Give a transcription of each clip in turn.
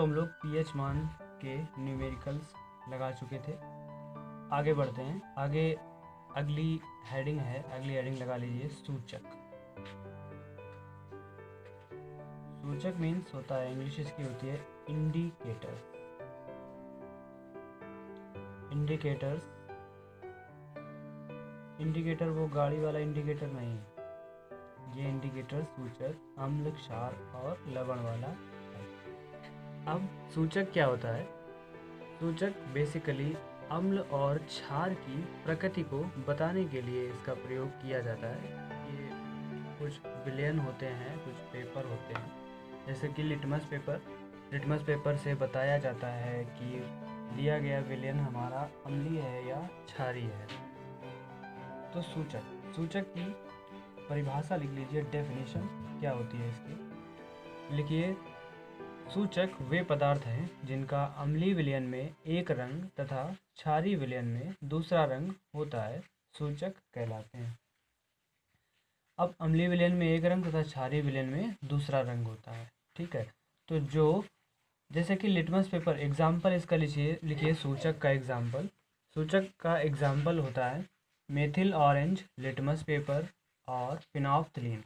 तो हम लोग पीएच मान के न्यूमेरिकल्स लगा चुके थे। आगे बढ़ते हैं। आगे अगली हेडिंग लगा लीजिए सूचक। सूचक मीन्स होता है, इंग्लिश इसकी होती है इंडिकेटर। इंडिकेटर वो गाड़ी वाला इंडिकेटर नहीं है, ये इंडिकेटर सूचक अम्ल, क्षार और लवण वाला है। अब सूचक क्या होता है? सूचक बेसिकली अम्ल और क्षार की प्रकृति को बताने के लिए इसका प्रयोग किया जाता है। ये कुछ विलयन होते हैं, कुछ पेपर होते हैं, जैसे कि लिटमस पेपर से बताया जाता है कि दिया गया विलयन हमारा अम्लीय है या क्षारीय है। तो सूचक की परिभाषा लिख लीजिए, डेफिनेशन क्या होती है इसकी। लिखिए, सूचक वे पदार्थ हैं जिनका अम्लीय विलयन में एक रंग तथा क्षारीय विलयन में दूसरा रंग होता है, सूचक कहलाते हैं। अब अम्लीय विलयन में एक रंग तथा क्षारीय विलयन में दूसरा रंग होता है, ठीक है। तो जो जैसे कि लिटमस पेपर एग्जाम्पल इसका लिखिए सूचक का एग्जाम्पल होता है मेथिल ऑरेंज, लिटमस पेपर और फिनोल्फ्थलीन।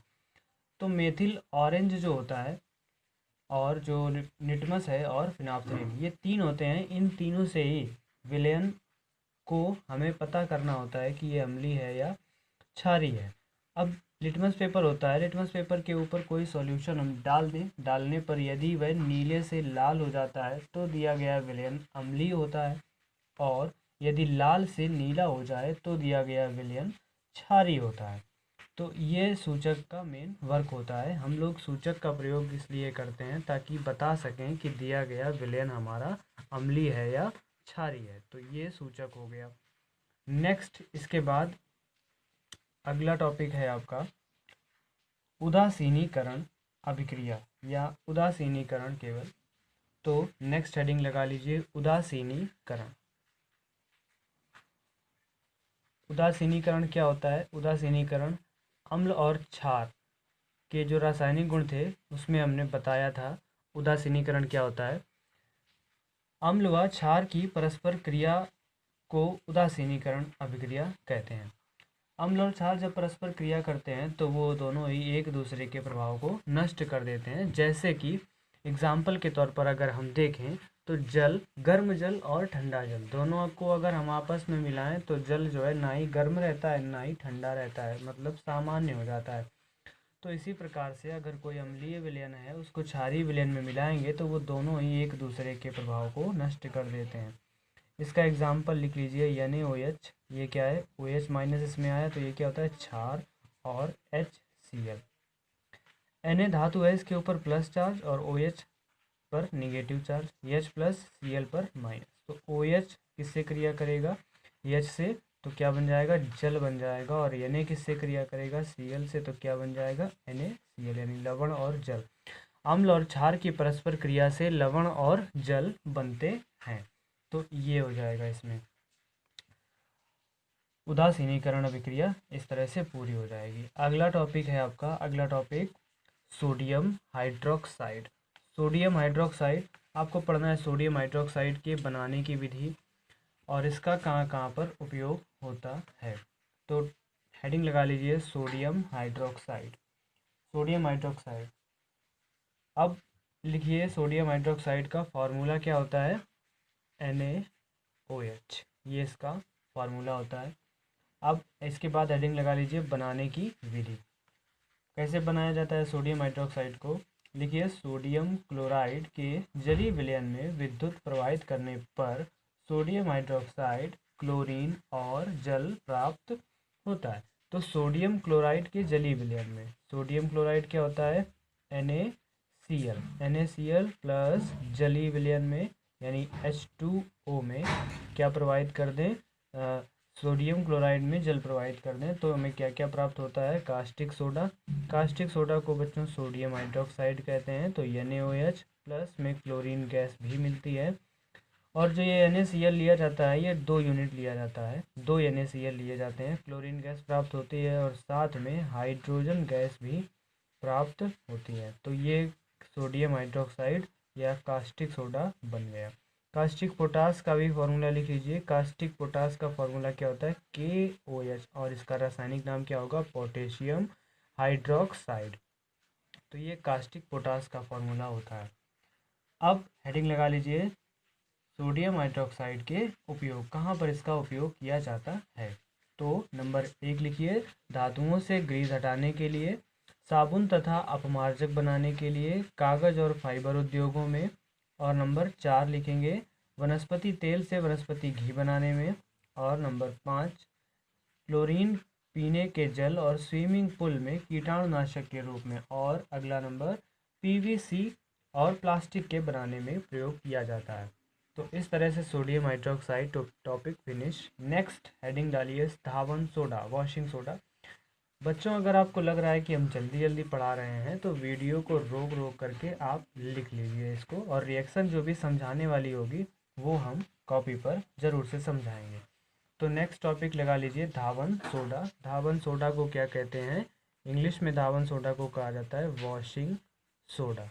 तो मेथिल ऑरेंज जो होता है और जो लिटमस है और फिनोल्फ्थलीन, ये तीन होते हैं। इन तीनों से ही विलयन को हमें पता करना होता है कि ये अम्लीय है या क्षारीय है। अब लिटमस पेपर होता है, लिटमस पेपर के ऊपर कोई सॉल्यूशन हम डाल दें, डालने पर यदि वह नीले से लाल हो जाता है तो दिया गया विलयन अम्लीय होता है, और यदि लाल से नीला हो जाए तो दिया गया विलयन क्षारीय होता है। तो ये सूचक का मेन वर्क होता है। हम लोग सूचक का प्रयोग इसलिए करते हैं ताकि बता सकें कि दिया गया विलयन हमारा अम्लीय है या क्षारीय है। तो ये सूचक हो गया। नेक्स्ट, इसके बाद अगला टॉपिक है आपका उदासीनीकरण अभिक्रिया या उदासीनीकरण केवल। तो नेक्स्ट हेडिंग लगा लीजिए उदासीनीकरण। उदासीनीकरण क्या होता है? उदासीनीकरण अम्ल और क्षार के जो रासायनिक गुण थे उसमें हमने बताया था उदासीनीकरण क्या होता है। अम्ल व क्षार की परस्पर क्रिया को उदासीनीकरण अभिक्रिया कहते हैं। अम्ल और क्षार जब परस्पर क्रिया करते हैं तो वो दोनों ही एक दूसरे के प्रभाव को नष्ट कर देते हैं। जैसे कि एग्जाम्पल के तौर पर अगर हम देखें तो गर्म जल और ठंडा जल दोनों को अगर हम आपस में मिलाएं तो जल जो है ना ही गर्म रहता है ना ही ठंडा रहता है, मतलब सामान्य हो जाता है। तो इसी प्रकार से अगर कोई अम्लीय विलयन है उसको क्षारीय विलयन में मिलाएंगे तो वो दोनों ही एक दूसरे के प्रभाव को नष्ट कर देते हैं। इसका एग्जाम्पल लिख लीजिए NaOH। ये क्या है? OH माइनस इसमें आया तो ये क्या होता है? क्षार और HCl। Na धातु है, इसके ऊपर प्लस चार्ज और OH पर negative charge, H plus Cl पर माइनस। तो OH किससे क्रिया करेगा? H से, तो क्या बन जाएगा? जल बन जाएगा। और Na किससे क्रिया करेगा? Cl से, तो क्या बन जाएगा? NaCl, यानी लवण और जल। अम्ल और क्षार की परस्पर क्रिया से लवण और जल बनते हैं। तो ये हो जाएगा इसमें उदासीनीकरण अभिक्रिया इस तरह से पूरी हो जाएगी। अगला टॉपिक है आपका, अगला topic sodium hydroxide. Sodium hydroxide आपको पढ़ना है, सोडियम हाइड्रोक्साइड के बनाने की विधि और इसका कहाँ कहाँ पर उपयोग होता है। तो हेडिंग लगा लीजिए सोडियम हाइड्रोक्साइड। सोडियम हाइड्रोक्साइड, अब लिखिए सोडियम हाइड्रोक्साइड का फॉर्मूला क्या होता है? NaOH, ये इसका फार्मूला होता है। अब इसके बाद हेडिंग लगा लीजिए बनाने की विधि। कैसे बनाया जाता है सोडियम हाइड्रोक्साइड को? लिखिए सोडियम क्लोराइड के जलीय विलयन में विद्युत प्रवाहित करने पर सोडियम हाइड्रोक्साइड क्लोरीन और जल प्राप्त होता है। तो सोडियम क्लोराइड के जलीय विलयन में सोडियम क्लोराइड क्या होता है? NaCl प्लस जलीय विलयन में यानी H2O में क्या प्रवाहित कर दें? सोडियम क्लोराइड में जल प्रवाहित कर दें तो हमें क्या क्या प्राप्त होता है? Caustic soda. कास्टिक सोडा को बच्चों सोडियम हाइड्रोक्साइड कहते हैं। तो NaOH प्लस में क्लोरीन गैस भी मिलती है। और जो ये NaCl लिया जाता है ये 2 यूनिट लिया जाता है, 2 NaCl लिए जाते हैं। क्लोरीन गैस प्राप्त होती है और साथ में हाइड्रोजन गैस भी प्राप्त होती है। तो ये सोडियम हाइड्रोक्साइड या कास्टिक सोडा बन गया। कास्टिक पोटास का भी फॉर्मूला लिख लीजिए। कास्टिक पोटास का फॉर्मूला क्या होता है, KOH, और इसका रासायनिक नाम क्या होगा, पोटेशियम हाइड्रोक्साइड। तो ये कास्टिक पोटास का फॉर्मूला होता है। अब हेडिंग लगा लीजिए, सोडियम हाइड्रोक्साइड के उपयोग, कहाँ पर इसका उपयोग किया जाता है। तो नंबर 1 लिखिए, धातुओं से ग्रीस हटाने के लिए, साबुन तथा अपमार्जक बनाने के लिए, कागज और फाइबर उद्योगों में। और नंबर 4 लिखेंगे, वनस्पति तेल से वनस्पति घी बनाने में। और नंबर 5, क्लोरीन पीने के जल और स्विमिंग पूल में कीटाणुनाशक के रूप में। और अगला नंबर, PVC और प्लास्टिक के बनाने में प्रयोग किया जाता है। तो इस तरह से sodium hydroxide topic finish. Next heading डालिए, धावन सोडा, वॉशिंग सोडा। बच्चों, अगर आपको लग रहा है कि हम जल्दी जल्दी पढ़ा रहे हैं तो वीडियो को रोक रोक करके आप लिख लीजिए इसको, और रिएक्शन जो भी समझाने वाली होगी वो हम कॉपी पर ज़रूर से समझाएंगे। तो नेक्स्ट टॉपिक लगा लीजिए, धावन सोडा। धावन सोडा को क्या कहते हैं, इंग्लिश में धावन सोडा को कहा जाता है वॉशिंग सोडा,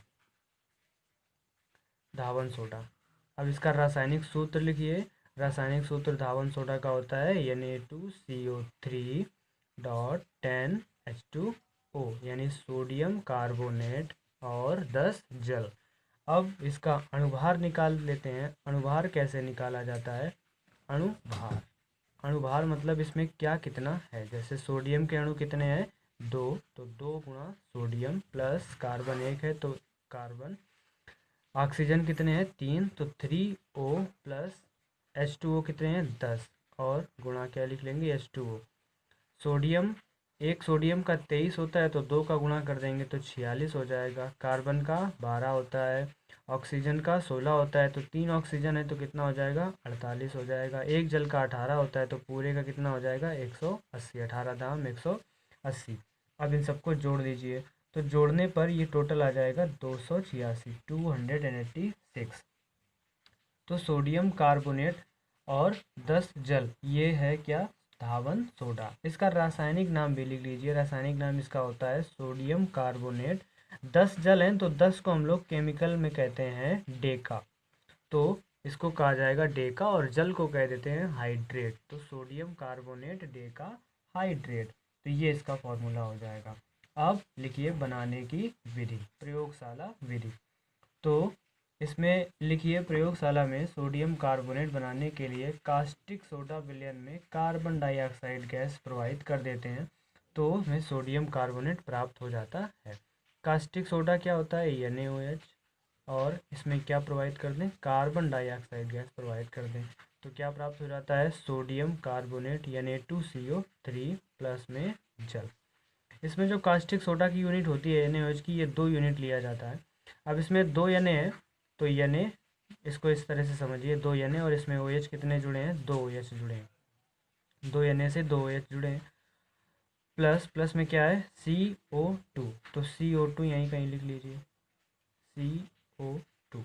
धावन सोडा। अब इसका रासायनिक सूत्र लिखिए। रासायनिक सूत्र धावन सोडा का होता है Na2CO3.10H2O, यानी सोडियम कार्बोनेट और 10 जल। अब इसका अणुभार निकाल लेते हैं। अणुभार कैसे निकाला जाता है, अणुभार, अणुभार मतलब इसमें क्या कितना है। जैसे सोडियम के अणु कितने हैं, 2, तो 2 गुणा सोडियम प्लस कार्बन 1 है तो कार्बन। ऑक्सीजन कितने हैं, 3, तो 3O प्लस H2O कितने हैं, 10, और गुणा क्या लिख लेंगे, H2O। सोडियम, एक सोडियम का 23 होता है तो 2 का गुणा कर देंगे तो 46 हो जाएगा। कार्बन का 12 होता है, ऑक्सीजन का 16 होता है तो 3 ऑक्सीजन है तो कितना हो जाएगा, 48 हो जाएगा। एक जल का 18 होता है तो पूरे का कितना हो जाएगा, 180, 18 दाम 180। अब इन सबको जोड़ दीजिए, तो जोड़ने पर ये टोटल आ जाएगा 286, 286। तो सोडियम कार्बोनेट और 10 जल, ये है क्या, धावन सोडा। इसका रासायनिक नाम भी लिख लीजिए। रासायनिक नाम इसका होता है सोडियम कार्बोनेट। 10 जल हैं तो 10 को हम लोग केमिकल में कहते हैं डेका, तो इसको कहा जाएगा डेका, और जल को कह देते हैं हाइड्रेट। तो सोडियम कार्बोनेट डेका हाइड्रेट, तो ये इसका फॉर्मूला हो जाएगा। अब लिखिए बनाने की विधि, प्रयोगशाला विधि। तो इसमें लिखिए, प्रयोगशाला में सोडियम कार्बोनेट बनाने के लिए कास्टिक सोडा विलयन में कार्बन डाइऑक्साइड गैस प्रवाहित कर देते हैं तो हमें सोडियम कार्बोनेट प्राप्त हो जाता है। कास्टिक सोडा क्या होता है, NaOH, और इसमें क्या प्रवाहित कर दें, कार्बन डाइऑक्साइड गैस प्रवाहित कर दें तो क्या प्राप्त हो जाता है, सोडियम कार्बोनेट Na2CO3 प्लस में जल। इसमें जो कास्टिक सोडा की यूनिट होती है NaOH की, ये 2 यूनिट लिया जाता है। अब इसमें 2 Na है तो Na, इसको इस तरह से समझिए, 2 Na और इसमें OH कितने जुड़े हैं, 2 OH जुड़े हैं, 2 Na से 2 OH जुड़े हैं। प्लस प्लस में क्या है, CO2, तो CO2 यहीं कहीं लिख लीजिए, CO2।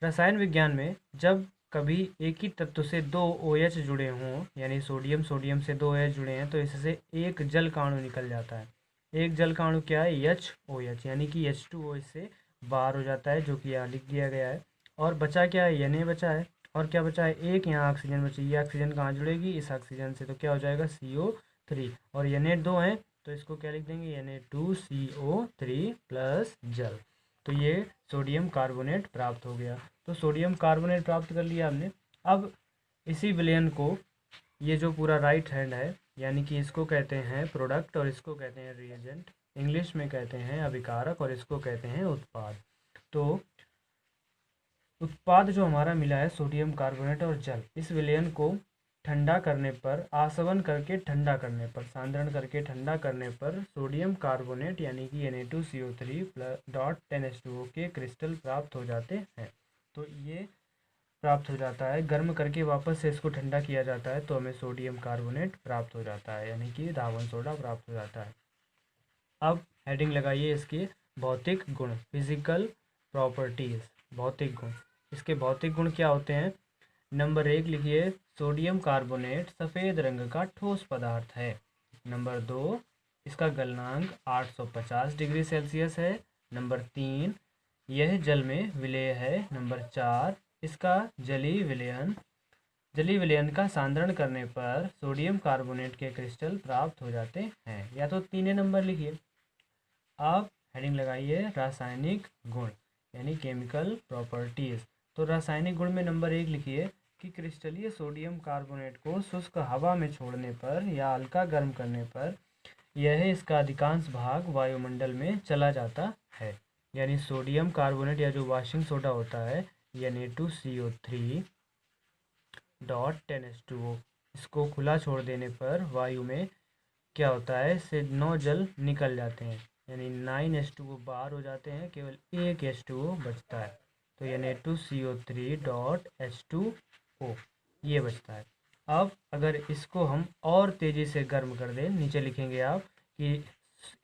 रसायन विज्ञान में जब कभी एक ही तत्व से 2 OH जुड़े हों, यानी सोडियम सोडियम से 2 OH जुड़े हैं, तो इससे एक जल का अणु निकल जाता है। एक जल का अणु क्या है, HOH, यानी कि H2O इससे बाहर हो जाता है, जो कि यहाँ लिख दिया गया है। और बचा क्या है, Na बचा है, और क्या बचा है, एक यहाँ ऑक्सीजन बची। ये ऑक्सीजन कहाँ जुड़ेगी, इस ऑक्सीजन से, तो क्या हो जाएगा CO3, और Na 2 है तो इसको क्या लिख देंगे, Na2CO3 प्लस जल। तो ये सोडियम कार्बोनेट प्राप्त हो गया। तो सोडियम कार्बोनेट प्राप्त कर लिया हमने। अब इसी विलयन को, ये जो पूरा राइट हैंड है, यानी कि इसको कहते हैं प्रोडक्ट और इसको कहते हैं रिएजेंट, इंग्लिश में कहते हैं अभिकारक और इसको कहते हैं उत्पाद। तो उत्पाद जो हमारा मिला है सोडियम कार्बोनेट और जल, इस विलयन को ठंडा करने पर, आसवन करके ठंडा करने पर, सांद्रण करके ठंडा करने पर सोडियम कार्बोनेट यानी कि Na2CO3.10H2O के क्रिस्टल प्राप्त हो जाते हैं। तो ये प्राप्त हो जाता है, गर्म करके वापस से इसको ठंडा किया जाता है तो हमें सोडियम कार्बोनेट प्राप्त हो जाता है, यानी कि धावन सोडा प्राप्त हो जाता है। अब हेडिंग लगाइए इसकी, भौतिक गुण, फिजिकल प्रॉपर्टीज, भौतिक गुण। इसके भौतिक गुण क्या होते हैं, नंबर 1 लिखिए, सोडियम कार्बोनेट सफ़ेद रंग का ठोस पदार्थ है। नंबर 2, इसका गलनांक 850 डिग्री सेल्सियस है। नंबर 3, यह जल में विलेय है। नंबर 4, इसका जलीय विलयन का सांद्रण करने पर सोडियम कार्बोनेट के क्रिस्टल प्राप्त हो जाते हैं। या तो 3 नंबर लिखिए। आप हेडिंग लगाइए रासायनिक गुण यानी केमिकल प्रॉपर्टीज। तो रासायनिक गुण में नंबर 1 लिखिए कि क्रिस्टलीय सोडियम कार्बोनेट को शुष्क हवा में छोड़ने पर या हल्का गर्म करने पर यह इसका अधिकांश भाग वायुमंडल में चला जाता है। यानी सोडियम कार्बोनेट या जो वॉशिंग सोडा होता है Na2CO3 डॉट 10H2O, इसको खुला छोड़ देने पर वायु में क्या होता है, इससे 9 जल निकल जाते हैं, यानी 9H2O बाहर हो जाते हैं, केवल एक H2O बचता है। तो Na2CO3 डॉट H2O ये बचता है। अब अगर इसको हम और तेज़ी से गर्म कर दें, नीचे लिखेंगे आप कि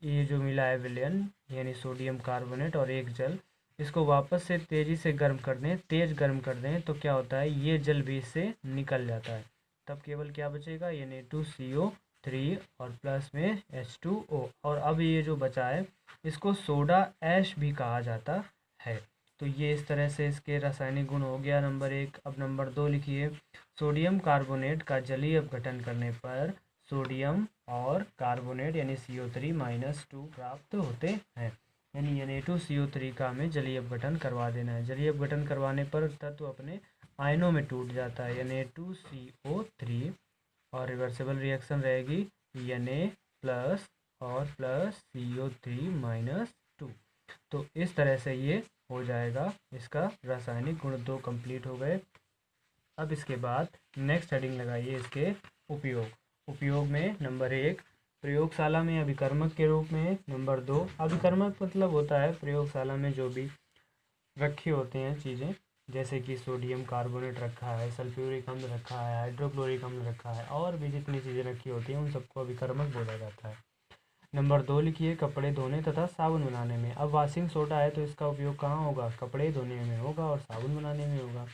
ये जो मिला है विलयन यानी सोडियम कार्बोनेट और एक जल, इसको वापस से तेज़ी से गर्म कर दें, तेज़ गर्म कर दें, तो क्या होता है, ये जल भी इससे निकल जाता है। तब केवल क्या बचेगा, Na2CO3 और प्लस में H2O। और अब ये जो बचा है इसको सोडा ऐश भी कहा जाता है। तो ये इस तरह से इसके रासायनिक गुण हो गया नंबर 1। अब नंबर 2 लिखिए। सोडियम कार्बोनेट का जलीय अपघटन करने पर सोडियम और कार्बोनेट यानी CO3-2 प्राप्त होते हैं। यानी Na2CO3 का हमें जलीय अपघटन करवा देना है। जलीय अपघटन करवाने पर तत्व अपने आयनों में टूट जाता है Na2CO3 और रिवर्सिबल रिएक्शन रहेगी Na प्लस और प्लस CO3-2। तो इस तरह से ये हो जाएगा। इसका रासायनिक गुण 2 कंप्लीट हो गए। अब इसके बाद नेक्स्ट हेडिंग लगाइए इसके उपयोग में नंबर 1 प्रयोगशाला में अभिकर्मक के रूप में। नंबर 2 अभिकर्मक मतलब होता है प्रयोगशाला में जो भी रखे होते हैं चीज़ें, जैसे कि सोडियम कार्बोनेट रखा है, सल्फ्यूरिक अम्ल रखा है, हाइड्रोक्लोरिक अम्ल रखा है, और भी जितनी चीज़ें रखी होती हैं उन सबको अभिकर्मक बोला जाता है। नंबर 2 लिखिए कपड़े धोने तथा साबुन बनाने में। अब वॉशिंग सोडा है तो इसका उपयोग कहाँ होगा, कपड़े धोने में होगा और साबुन बनाने में होगा।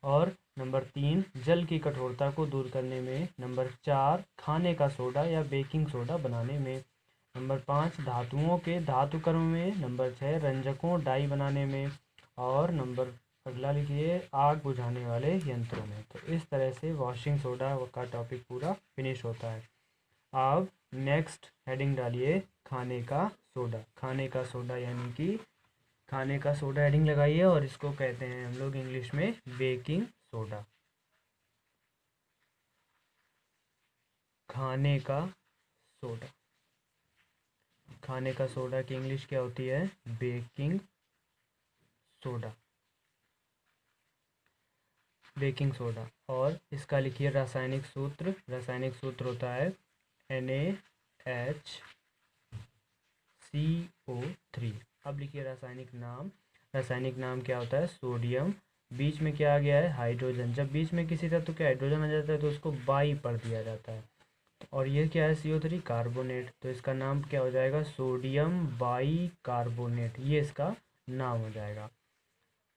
और नंबर 3 जल की कठोरता को दूर करने में। नंबर 4 खाने का सोडा या बेकिंग सोडा बनाने में। नंबर 5 धातुओं के धातु कर्म में। नंबर 6 रंजकों डाई बनाने में। और नंबर अगला लिखिए आग बुझाने वाले यंत्रों में। तो इस तरह से वॉशिंग सोडा का टॉपिक पूरा फिनिश होता है। अब नेक्स्ट हेडिंग डालिए खाने का सोडा। खाने का सोडा यानी कि खाने का सोडा हेडिंग लगाइए और इसको कहते हैं हम लोग इंग्लिश में बेकिंग सोडा। खाने का सोडा, खाने का सोडा की इंग्लिश क्या होती है, बेकिंग सोडा, बेकिंग सोडा। और इसका लिखिए रासायनिक सूत्र। रासायनिक सूत्र होता है NaHCO3। अब लिखिए रासायनिक नाम। रासायनिक नाम क्या होता है, सोडियम, बीच में क्या आ गया है, हाइड्रोजन। जब बीच में किसी तत्व के हाइड्रोजन आ जाता है तो उसको बाई पढ़ दिया जाता है। और ये क्या है, CO3 कार्बोनेट, तो इसका नाम क्या हो जाएगा, सोडियम बाई कार्बोनेट, ये इसका नाम हो जाएगा।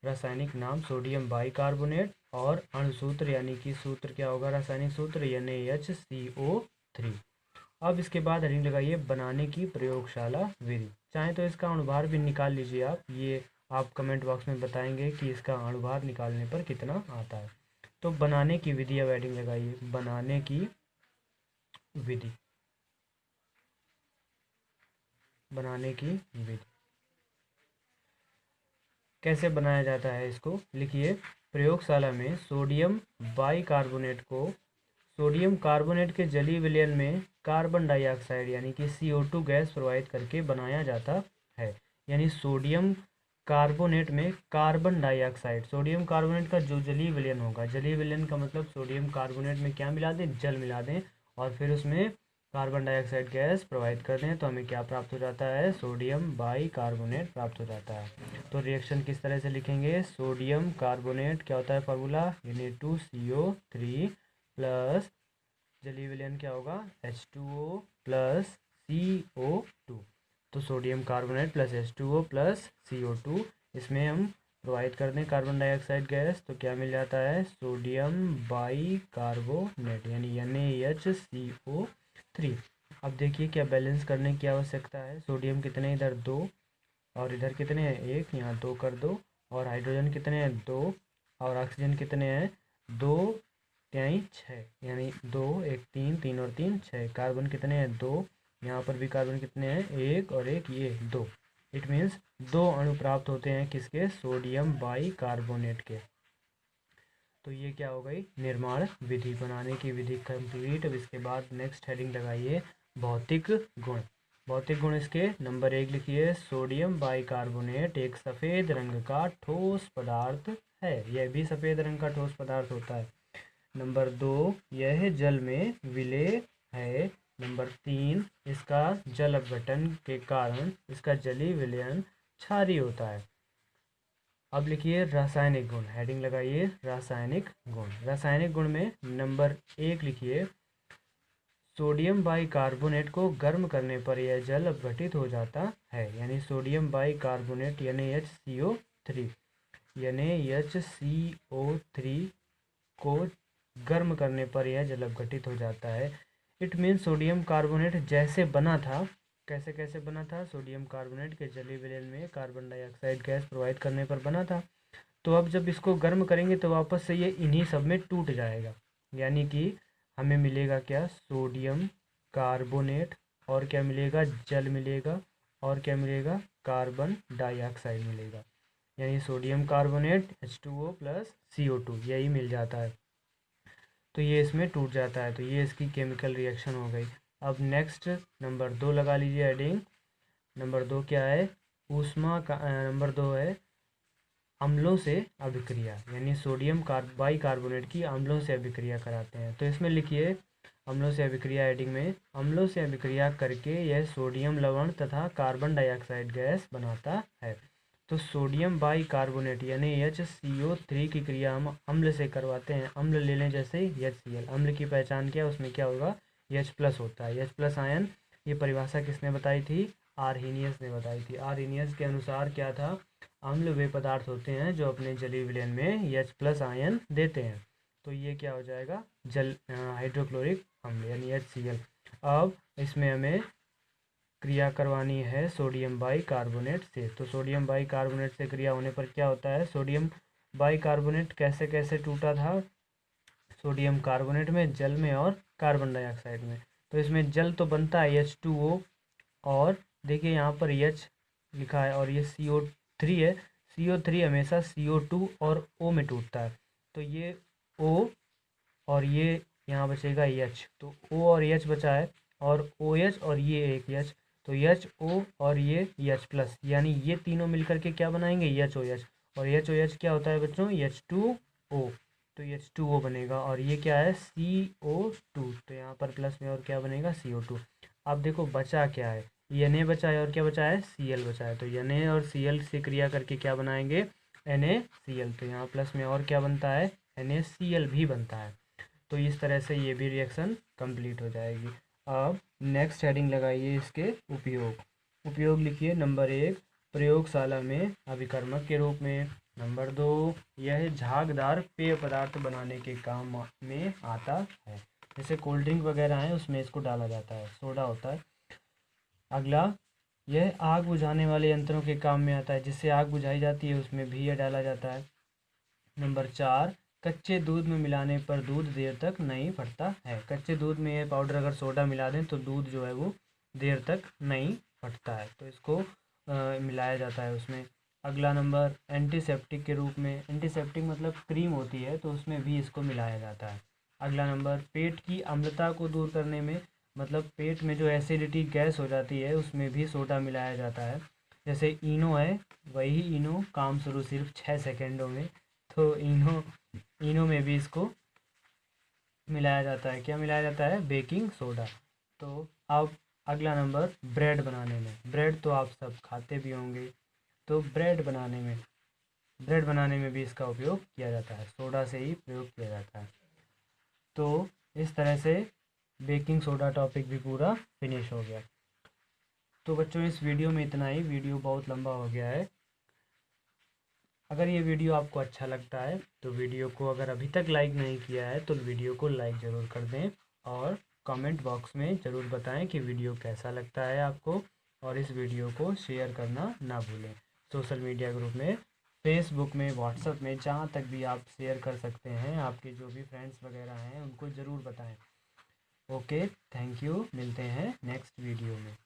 रासायनिक नाम सोडियम बाई कार्बोनेट। और अणुसूत्र यानी कि सूत्र क्या होगा, रासायनिक सूत्र NaHCO3। अब इसके बाद हेडिंग लगाइए बनाने की प्रयोगशाला विधि। चाहे तो इसका अणुभार भी निकाल लीजिए आप, ये आप कमेंट बॉक्स में बताएंगे कि इसका अणुभार निकालने पर कितना आता है। तो बनाने की विधि, अब हेडिंग लगाइए बनाने की विधि। बनाने की विधि कैसे बनाया जाता है इसको लिखिए। प्रयोगशाला में सोडियम बाइकार्बोनेट को सोडियम कार्बोनेट के जलीय विलयन में कार्बन डाइऑक्साइड यानी कि CO2 गैस प्रवाहित करके बनाया जाता है। यानी सोडियम कार्बोनेट में कार्बन डाइऑक्साइड, सोडियम कार्बोनेट का जो जलीय विलयन होगा, जलीय विलयन का मतलब सोडियम कार्बोनेट में क्या मिला दें, जल मिला दें, और फिर उसमें कार्बन डाइऑक्साइड गैस प्रोवाइड कर दें, तो हमें क्या प्राप्त हो जाता है, सोडियम बाई कार्बोनेट प्राप्त हो जाता है। तो रिएक्शन किस तरह से लिखेंगे, सोडियम कार्बोनेट क्या होता है फार्मूला, Na2CO3 प्लस जलीय विलयन क्या होगा, H2O प्लस CO2। तो sodium carbonate plus H2O plus CO2, इसमें हम प्रोवाइड कर दें कार्बन डाइऑक्साइड गैस, तो क्या मिल जाता है, सोडियम बाई कार्बोनेट यानी NaHCO3। अब देखिए क्या बैलेंस करने की आवश्यकता है, सोडियम कितने इधर 2 और इधर कितने हैं 1, यहाँ 2 कर दो। और हाइड्रोजन कितने हैं 2, और ऑक्सीजन कितने हैं 2 त्याई 6, यानी 2 1 3 3 और 3 6। कार्बन कितने हैं 2, यहाँ पर भी कार्बन कितने हैं 1 और 1 ये 2। इट मीन्स 2 अणु प्राप्त होते हैं किसके, सोडियम बाई कार्बोनेट के। तो ये क्या हो गई, निर्माण विधि, बनाने की विधि कंप्लीट। अब इसके बाद नेक्स्ट हेडिंग लगाइए भौतिक गुण। भौतिक गुण इसके नंबर 1 लिखिए, सोडियम बाइकार्बोनेट एक सफ़ेद रंग का ठोस पदार्थ है। यह भी सफ़ेद रंग का ठोस पदार्थ होता है। नंबर 2, यह जल में विलेय है। नंबर 3, इसका जल अपघटन के कारण इसका जलीय विलयन क्षारीय होता है। अब लिखिए रासायनिक गुण, हेडिंग लगाइए रासायनिक गुण। रासायनिक गुण में नंबर 1 लिखिए, सोडियम बाइकार्बोनेट को गर्म करने पर यह जल अपघटित हो जाता है। यानी सोडियम बाइकार्बोनेट NaHCO3 को गर्म करने पर यह जल अपघटित हो जाता है। इट मीन सोडियम कार्बोनेट जैसे बना था, कैसे कैसे बना था, सोडियम कार्बोनेट के जलीय विलयन में कार्बन डाइऑक्साइड गैस प्रोवाइड करने पर बना था। तो अब जब इसको गर्म करेंगे तो वापस से ये इन्हीं सब में टूट जाएगा। यानी कि हमें मिलेगा क्या, सोडियम कार्बोनेट, और क्या मिलेगा, जल मिलेगा, और क्या मिलेगा, कार्बन डाइऑक्साइड मिलेगा। यानी sodium carbonate H2O plus CO2 यही मिल जाता है। तो ये इसमें टूट जाता है। तो ये इसकी केमिकल रिएक्शन हो गई। अब नेक्स्ट नंबर 2 लगा लीजिए हेडिंग। नंबर 2 क्या है, ऊष्मा का नंबर 2 है अम्लों से अभिक्रिया। यानी सोडियम बाइकार्बोनेट की अम्लों से अभिक्रिया कराते हैं। तो इसमें लिखिए अम्लों से अभिक्रिया हेडिंग में, अम्लों से अभिक्रिया करके यह सोडियम लवण तथा कार्बन डाइऑक्साइड गैस बनाता है। तो सोडियम बाइकार्बोनेट यानी HCO3 की क्रिया हम अम्ल से करवाते हैं। अम्ल ले लें जैसे HCl। अम्ल की पहचान क्या, उसमें क्या होगा, H+ होता है, H+ आयन। ये परिभाषा किसने बताई थी, आर्हीनियस ने बताई थी। आर्हीनियस के अनुसार क्या था, अम्ल वे पदार्थ होते हैं जो अपने जलीय विलयन में H+ आयन देते हैं। तो ये क्या हो जाएगा, हाइड्रोक्लोरिक अम्ल यानी HCl। अब इसमें हमें क्रिया करवानी है सोडियम बाइकार्बोनेट से। तो सोडियम बाइकार्बोनेट से क्रिया होने पर क्या होता है, सोडियम बाइकार्बोनेट कैसे कैसे टूटा था, सोडियम कार्बोनेट में, जल में और कार्बन डाइऑक्साइड में। तो इसमें जल तो बनता है H2O, और देखिए यहाँ पर H लिखा है और ये CO3 है। CO3 हमेशा CO2 और O में टूटता है। तो ये O और ये यहाँ बचेगा H, तो O और H बचा है, और OH और ये एक H, तो HO और ये H+, यानी ये तीनों मिलकर के क्या बनाएंगे, HOH। और HOH क्या होता है बच्चों, H2O। तो H2O बनेगा, और ये क्या है CO2। तो यहाँ पर प्लस में और क्या बनेगा, CO2। अब देखो बचा क्या है, Na बचा है, और क्या बचा है, Cl बचा है। तो Na और Cl से क्रिया करके क्या बनाएंगे, NaCl। तो यहाँ प्लस में और क्या बनता है, NaCl भी बनता है। तो इस तरह से ये भी रिएक्शन कंप्लीट हो जाएगी। अब नेक्स्ट हेडिंग लगाइए इसके उपयोग। उपयोग लिखिए नंबर 1, प्रयोगशाला में अभिकर्मक के रूप में। नंबर 2, यह झागदार पेय पदार्थ बनाने के काम में आता है। जैसे कोल्ड ड्रिंक वगैरह है उसमें इसको डाला जाता है, सोडा होता है। अगला, यह आग बुझाने वाले यंत्रों के काम में आता है, जिससे आग बुझाई जाती है उसमें भी यह डाला जाता है। नंबर 4, कच्चे दूध में मिलाने पर दूध देर तक नहीं फटता है। कच्चे दूध में ये पाउडर अगर सोडा मिला दें तो दूध जो है वो देर तक नहीं फटता है, तो इसको मिलाया जाता है उसमें। अगला नंबर, एंटीसेप्टिक के रूप में। एंटीसेप्टिक मतलब क्रीम होती है, तो उसमें भी इसको मिलाया जाता है। अगला नंबर, पेट की अम्लता को दूर करने में, मतलब पेट में जो एसिडिटी गैस हो जाती है उसमें भी सोडा मिलाया जाता है। जैसे इनो है, वही इनो काम शुरू सिर्फ 6 सेकेंडों में। तो इनो में भी इसको मिलाया जाता है। क्या मिलाया जाता है, बेकिंग सोडा। तो अब अगला नंबर, ब्रेड बनाने में। ब्रेड तो आप सब खाते भी होंगे, तो ब्रेड बनाने में भी इसका उपयोग किया जाता है, सोडा से ही प्रयोग किया जाता है। तो इस तरह से बेकिंग सोडा टॉपिक भी पूरा फिनिश हो गया। तो बच्चों इस वीडियो में इतना ही, वीडियो बहुत लंबा हो गया है। अगर ये वीडियो आपको अच्छा लगता है तो वीडियो को, अगर अभी तक लाइक नहीं किया है तो वीडियो को लाइक ज़रूर कर दें, और कमेंट बॉक्स में ज़रूर बताएं कि वीडियो कैसा लगता है आपको। और इस वीडियो को शेयर करना ना भूलें। सोशल मीडिया ग्रुप में, फेसबुक में, व्हाट्सएप में, जहाँ तक भी आप शेयर कर सकते हैं, आपके जो भी फ्रेंड्स वगैरह हैं उनको ज़रूर बताएं। ओके, थैंक यू, मिलते हैं नेक्स्ट वीडियो में।